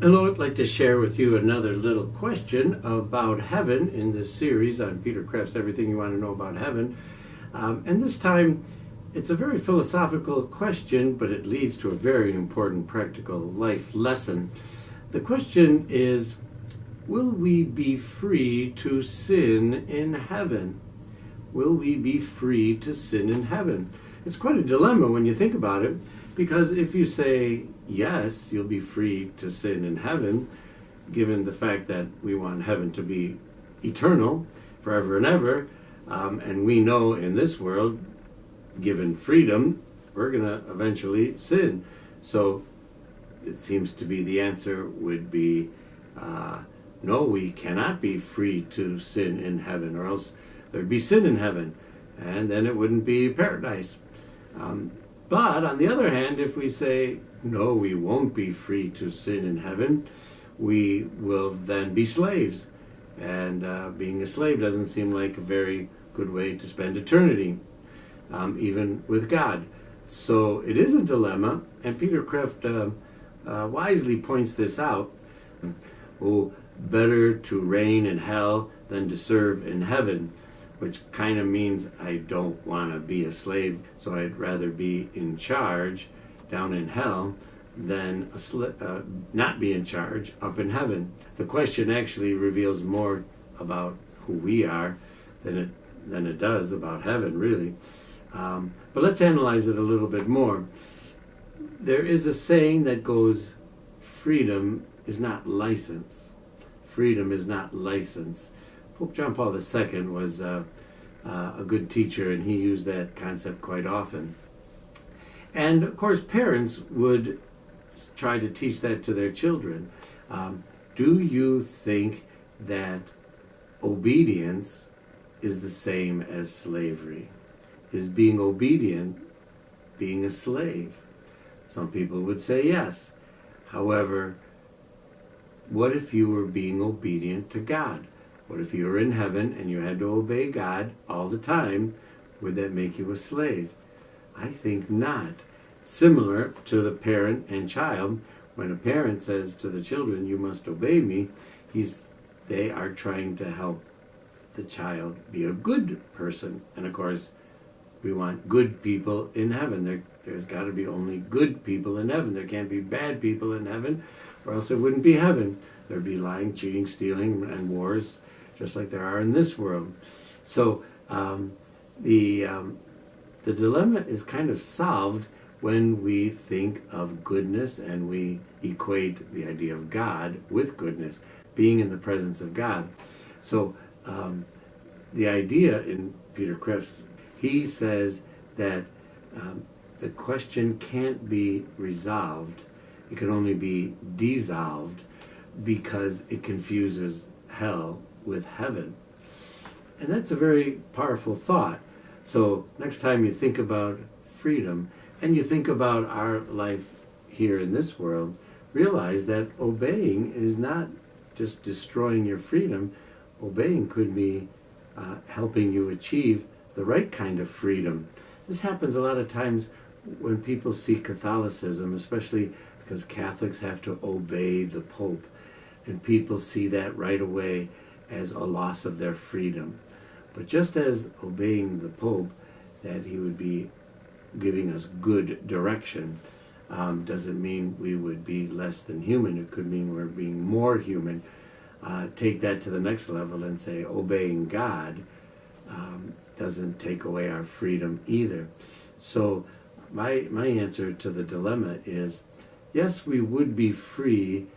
Hello, I'd like to share with you another little question about heaven in this series on Peter Kreft's Everything You Want to Know About Heaven. And this time, it's a very philosophical question, but it leads to a very important practical life lesson. The question is, will we be free to sin in heaven? Will we be free to sin in heaven? It's quite a dilemma when you think about it, because if you say, yes, you'll be free to sin in heaven, given the fact that we want heaven to be eternal, forever and ever, and we know in this world, given freedom, we're going to eventually sin. So it seems to be the answer would be, no, we cannot be free to sin in heaven, or else there'd be sin in heaven, and then it wouldn't be paradise. But on the other hand, if we say, no, we won't be free to sin in heaven, we will then be slaves. And being a slave doesn't seem like a very good way to spend eternity, even with God. So it is a dilemma, and Peter Kreft wisely points this out. Oh, better to reign in hell than to serve in heaven, which kind of means I don't want to be a slave, so I'd rather be in charge down in hell than not be in charge up in heaven. The question actually reveals more about who we are than it does about heaven, really. But let's analyze it a little bit more. There is a saying that goes, freedom is not license. Freedom is not license. Pope John Paul II was a good teacher, and he used that concept quite often. And of course, parents would try to teach that to their children. Do you think that obedience is the same as slavery? Is being obedient being a slave? Some people would say yes. However, what if you were being obedient to God? What if you were in heaven and you had to obey God all the time? Would that make you a slave? I think not. Similar to the parent and child, when a parent says to the children, you must obey me, they are trying to help the child be a good person. And of course, we want good people in heaven. There's got to be only good people in heaven. There can't be bad people in heaven, or else it wouldn't be heaven. There'd be lying, cheating, stealing, and wars, just like there are in this world. So the dilemma is kind of solved when we think of goodness and we equate the idea of God with goodness, being in the presence of God. So the idea in Peter Kreft's, he says that the question can't be resolved. It can only be dissolved because it confuses hell with heaven. And that's a very powerful thought. So next time you think about freedom and you think about our life here in this world, realize that obeying is not just destroying your freedom. Obeying could be helping you achieve the right kind of freedom. This happens a lot of times when people see Catholicism, especially because Catholics have to obey the Pope, and people see that right away as a loss of their freedom. But just as obeying the Pope, that he would be giving us good direction, doesn't mean we would be less than human. It could mean we're being more human. Take that to the next level and say obeying God doesn't take away our freedom either. So my answer to the dilemma is, yes, we would be free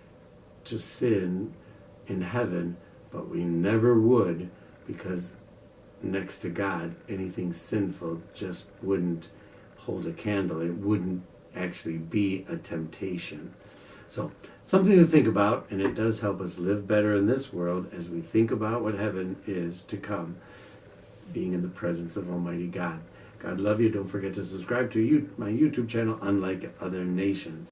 to sin in heaven, but we never would, because next to God, anything sinful just wouldn't hold a candle. It wouldn't actually be a temptation. So something to think about, and it does help us live better in this world as we think about what heaven is to come, being in the presence of Almighty God. God love you. Don't forget to subscribe to my YouTube channel, Unlike Other Nations.